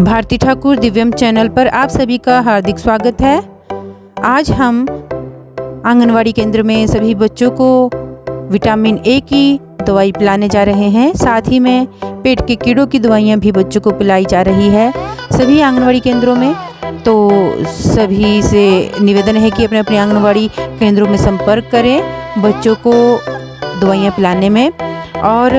भारती ठाकुर दिव्यम channel पर आप सभी का हार्दिक स्वागत है। आज हम आंगनवाड़ी केंद्र में सभी बच्चों को विटामिन ए की दवाई पिलाने जा रहे हैं। साथ ही में पेट के कीड़ों की दवाइयाँ भी बच्चों को पिलाई जा रही है सभी आंगनवाड़ी केंद्रों में। तो सभी से निवेदन है कि अपने अपने आंगनवाड़ी केंद्रों में संपर्क करें बच्चों को दवाइयाँ पिलाने में। और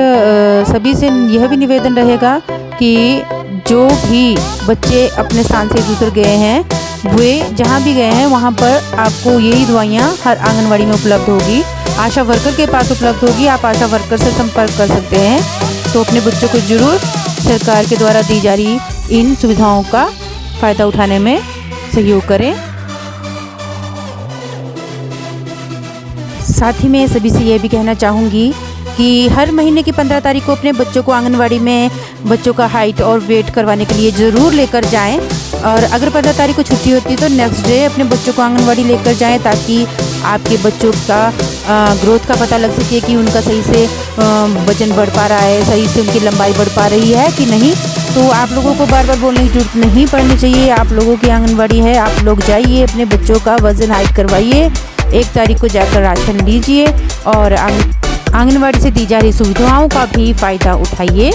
सभी से यह भी निवेदन रहेगा कि जो भी बच्चे अपने स्थान से दूसर गए हैं वे जहाँ भी गए हैं वहाँ पर आपको यही दवाइयाँ हर आंगनवाड़ी में उपलब्ध होगी, आशा वर्कर के पास उपलब्ध होगी। आप आशा वर्कर से संपर्क कर सकते हैं। तो अपने बच्चों को जरूर सरकार के द्वारा दी जा रही इन सुविधाओं का फ़ायदा उठाने में सहयोग करें। साथ ही मैं सभी से यह भी कहना चाहूँगी कि हर महीने की 15 तारीख को अपने बच्चों को आंगनवाड़ी में बच्चों का हाइट और वेट करवाने के लिए ज़रूर लेकर जाएं। और अगर 15 तारीख को छुट्टी होती है तो नेक्स्ट डे अपने बच्चों को आंगनवाड़ी लेकर जाएं, ताकि आपके बच्चों का ग्रोथ का पता लग सके कि उनका सही से वजन बढ़ पा रहा है, सही से उनकी लंबाई बढ़ पा रही है कि नहीं। तो आप लोगों को बार बार बोलने की जरूरत नहीं पड़नी चाहिए। आप लोगों की आंगनवाड़ी है, आप लोग जाइए, अपने बच्चों का वजन हाइट करवाइए, 1 तारीख को जाकर राशन लीजिए और आंगनवाड़ी से दी जा रही सुविधाओं का भी फ़ायदा उठाइए।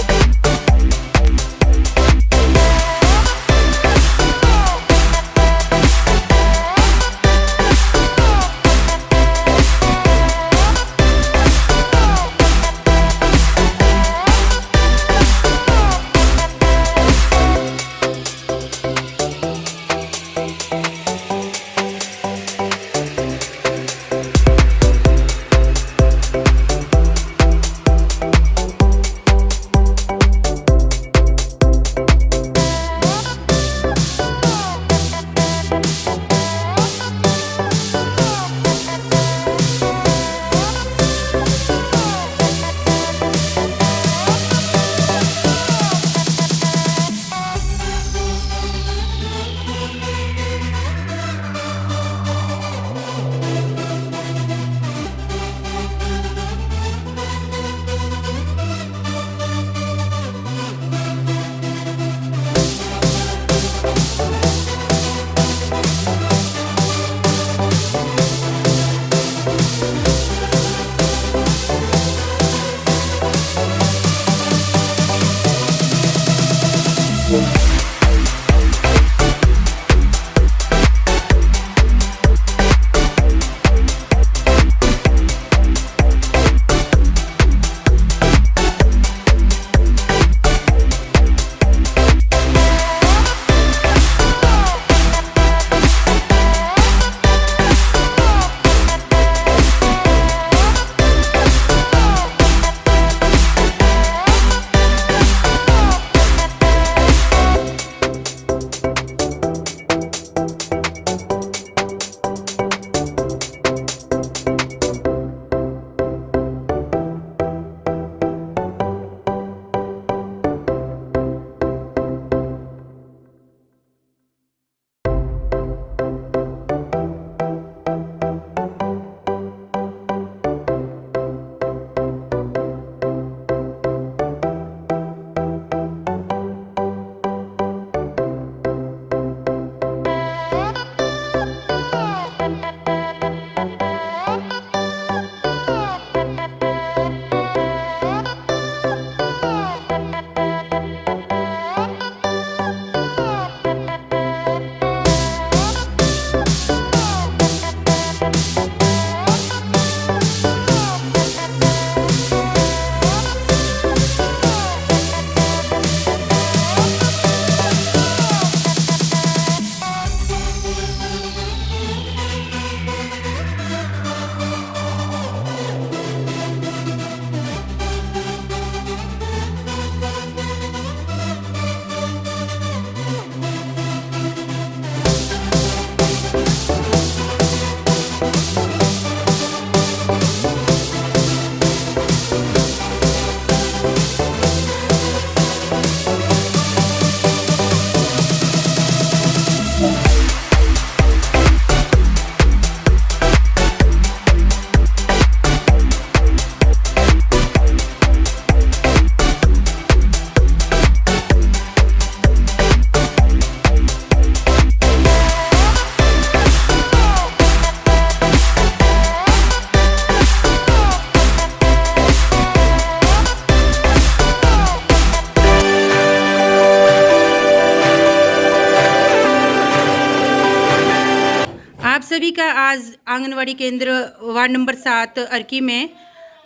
सभी का आज आंगनवाड़ी केंद्र वार्ड नंबर 7 अर्की में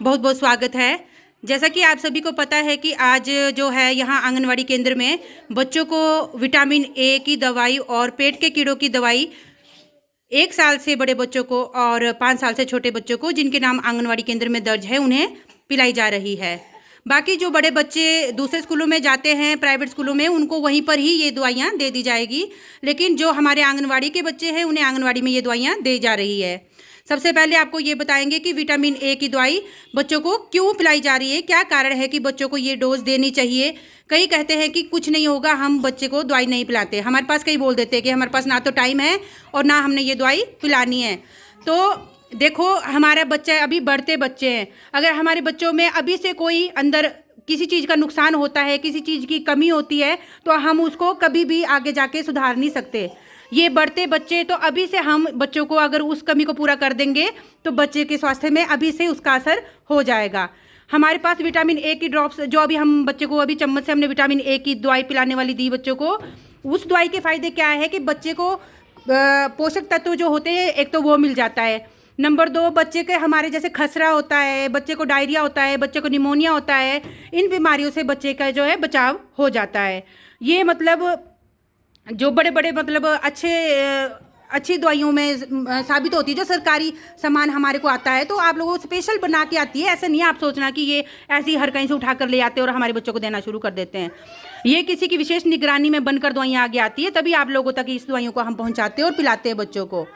बहुत बहुत स्वागत है। जैसा कि आप सभी को पता है कि आज जो है यहाँ आंगनवाड़ी केंद्र में बच्चों को विटामिन ए की दवाई और पेट के कीड़ों की दवाई 1 साल से बड़े बच्चों को और 5 साल से छोटे बच्चों को जिनके नाम आंगनवाड़ी केंद्र में दर्ज है उन्हें पिलाई जा रही है। बाकी जो बड़े बच्चे दूसरे स्कूलों में जाते हैं, प्राइवेट स्कूलों में, उनको वहीं पर ही ये दवाइयाँ दे दी जाएगी, लेकिन जो हमारे आंगनवाड़ी के बच्चे हैं उन्हें आंगनवाड़ी में ये दवाइयाँ दी जा रही है। सबसे पहले आपको ये बताएंगे कि विटामिन ए की दवाई बच्चों को क्यों पिलाई जा रही है, क्या कारण है कि बच्चों को ये डोज देनी चाहिए। कई कहते हैं कि कुछ नहीं होगा, हम बच्चे को दवाई नहीं पिलाते। हमारे पास कई बोल देते हैं कि हमारे पास ना तो टाइम है और ना हमने ये दवाई पिलानी है। तो देखो, हमारा बच्चा अभी बढ़ते बच्चे हैं, अगर हमारे बच्चों में अभी से कोई अंदर किसी चीज़ का नुकसान होता है, किसी चीज़ की कमी होती है, तो हम उसको कभी भी आगे जाके सुधार नहीं सकते। ये बढ़ते बच्चे, तो अभी से हम बच्चों को अगर उस कमी को पूरा कर देंगे तो बच्चे के स्वास्थ्य में अभी से उसका असर हो जाएगा। हमारे पास विटामिन ए की ड्रॉप्स, जो अभी हम बच्चे को अभी चम्मच से हमने विटामिन ए की दवाई पिलाने वाली दी बच्चों को, उस दवाई के फ़ायदे क्या है कि बच्चे को पोषक तत्व जो होते हैं एक तो वो मिल जाता है। नंबर 2, बच्चे के हमारे जैसे खसरा होता है, बच्चे को डायरिया होता है, बच्चे को निमोनिया होता है, इन बीमारियों से बच्चे का जो है बचाव हो जाता है। ये मतलब जो बड़े बड़े मतलब अच्छी दवाइयों में साबित होती है, जो सरकारी सामान हमारे को आता है तो आप लोगों को स्पेशल बना के आती है। ऐसा नहीं है आप सोचना कि ये ऐसी हर कहीं से उठा कर ले आते हैं और हमारे बच्चों को देना शुरू कर देते हैं। ये किसी की विशेष निगरानी में बनकर दवाइयाँ आगे आती है, तभी आप लोगों तक इस दवाइयों को हम पहुँचाते हैं और पिलाते हैं बच्चों को।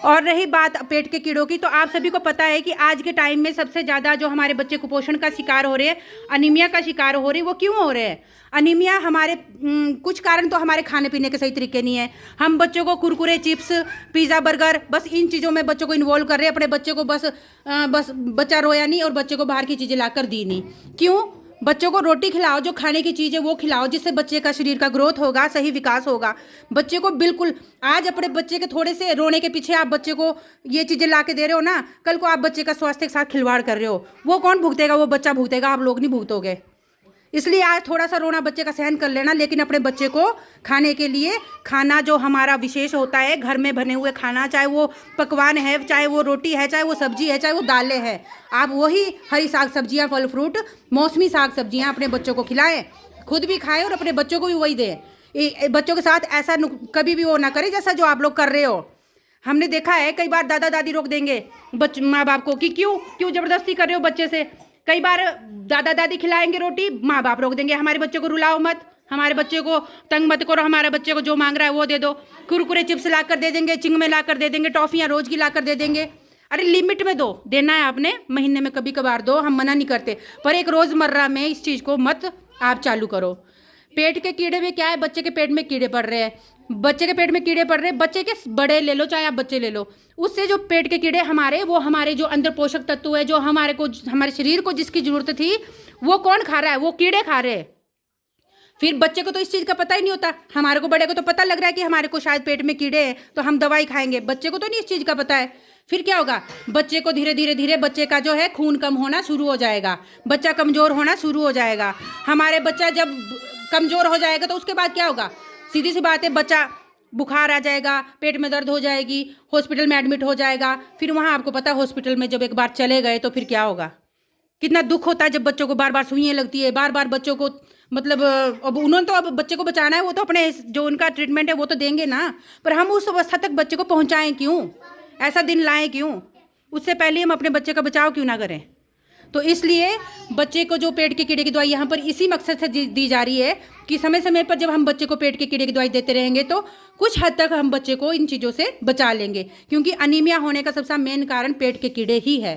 और रही बात पेट के कीड़ों की, तो आप सभी को पता है कि आज के टाइम में सबसे ज़्यादा जो हमारे बच्चे कुपोषण का शिकार हो रहे हैं, अनीमिया का शिकार हो रहे हैं, वो क्यों हो रहे हैं? अनीमिया हमारे कुछ कारण तो हमारे खाने पीने के सही तरीके नहीं है। हम बच्चों को कुरकुरे, चिप्स, पिज़्ज़ा, बर्गर, बस इन चीज़ों में बच्चों को इन्वॉल्व कर रहे हैं। अपने बच्चे को बस बच्चा रोया नहीं और बच्चे को बाहर की चीज़ें ला कर दी नहीं। क्यों? बच्चों को रोटी खिलाओ, जो खाने की चीज़ है वो खिलाओ, जिससे बच्चे का शरीर का ग्रोथ होगा, सही विकास होगा। बच्चे को बिल्कुल आज अपने बच्चे के थोड़े से रोने के पीछे आप बच्चे को ये चीज़ें ला के दे रहे हो ना, कल को आप बच्चे का स्वास्थ्य के साथ खिलवाड़ कर रहे हो। वो कौन भुगतेगा? वो बच्चा भुगतेगा, आप लोग नहीं भुगतोगे। इसलिए आज थोड़ा सा रोना बच्चे का सहन कर लेना, लेकिन अपने बच्चे को खाने के लिए खाना जो हमारा विशेष होता है, घर में बने हुए खाना, चाहे वो पकवान है, चाहे वो रोटी है, चाहे वो सब्जी है, चाहे वो दालें हैं, आप वही हरी साग सब्जियां, फल फ्रूट, मौसमी साग सब्जियां अपने बच्चों को खिलाएं, खुद भी खाएं और अपने बच्चों को भी वही दें। बच्चों के साथ ऐसा कभी भी वो ना करें जैसा जो आप लोग कर रहे हो। हमने देखा है कई बार दादा दादी रोक देंगे माँ बाप को कि क्यों ज़बरदस्ती कर रहे हो बच्चे से। कई बार दादा दादी खिलाएंगे रोटी, माँ बाप रोक देंगे, हमारे बच्चे को रुलाओ मत, हमारे बच्चे को तंग मत करो, हमारे बच्चे को जो मांग रहा है वो दे दो। कुरकुरे चिप्स ला कर दे देंगे, चिंगमे ला कर दे देंगे, टॉफ़ियाँ रोज़ की ला कर दे देंगे। अरे लिमिट में दो, देना है आपने, महीने में कभी कभार दो, हम मना नहीं करते, पर एक रोज़मर्रा में इस चीज़ को मत आप चालू करो। पेट के कीड़े में क्या है? बच्चे के पेट में कीड़े पड़ रहे हैं, बच्चे के पेट में कीड़े पड़ रहे हैं, बच्चे के बड़े ले लो चाहे आप बच्चे ले लो, उससे जो पेट के कीड़े हमारे, वो हमारे जो अंदर पोषक तत्व है, जो हमारे शरीर को जिसकी ज़रूरत थी, वो कौन खा रहा है? वो कीड़े खा रहे हैं। फिर बच्चे को तो इस चीज़ का पता ही नहीं होता, हमारे को बड़े को तो पता लग रहा है कि हमारे को शायद पेट में कीड़े हैं तो हम दवाई खाएंगे, बच्चे को तो नहीं इस चीज़ का पता है। फिर क्या होगा? बच्चे को धीरे धीरे बच्चे का जो है खून कम होना शुरू हो जाएगा, बच्चा कमज़ोर होना शुरू हो जाएगा। हमारे बच्चा जब कमज़ोर हो जाएगा तो उसके बाद क्या होगा? सीधी सी बात है, बच्चा बुखार आ जाएगा, पेट में दर्द हो जाएगी, हॉस्पिटल में एडमिट हो जाएगा। फिर वहाँ आपको पता है हॉस्पिटल में जब एक बार चले गए तो फिर क्या होगा? कितना दुख होता है जब बच्चों को बार बार सुइयाँ लगती है, बार बार बच्चों को मतलब अब उन्होंने तो अब बच्चे को बचाना है, वो तो अपने जो उनका ट्रीटमेंट है वो तो देंगे ना, पर हम उस अवस्था तक बच्चे को पहुँचाएँ क्यों? ऐसा दिन लाएँ क्यों? उससे पहले हम अपने बच्चे का बचाव क्यों ना करें? तो इसलिए बच्चे को जो पेट के कीड़े की दवाई यहाँ पर इसी मकसद से दी जा रही है कि समय समय पर जब हम बच्चे को पेट के कीड़े की दवाई देते रहेंगे तो कुछ हद तक हम बच्चे को इन चीज़ों से बचा लेंगे, क्योंकि अनीमिया होने का सबसे मेन कारण पेट के कीड़े ही है।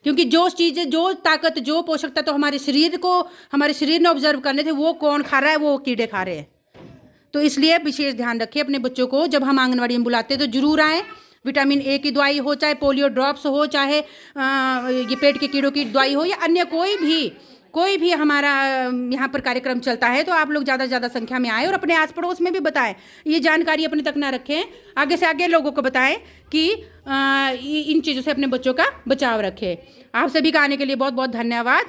क्योंकि जो चीज़ें, जो ताकत, जो पोषक तत्व हमारे शरीर ने ऑब्जर्व करने थे, वो कौन खा रहा है? वो कीड़े खा रहे हैं। तो इसलिए विशेष ध्यान रखें अपने बच्चों को, जब हम आंगनवाड़ी में बुलाते हैं तो जरूर आएँ। विटामिन ए की दवाई हो, चाहे पोलियो ड्रॉप्स हो, चाहे ये पेट के कीड़ों की दवाई हो, या अन्य कोई भी हमारा यहाँ पर कार्यक्रम चलता है, तो आप लोग ज़्यादा से ज़्यादा संख्या में आए और अपने आस पड़ोस में भी बताएं। ये जानकारी अपने तक ना रखें, आगे से आगे लोगों को बताएं कि इन चीज़ों से अपने बच्चों का बचाव रखें। आप सभी का आने के लिए बहुत बहुत धन्यवाद।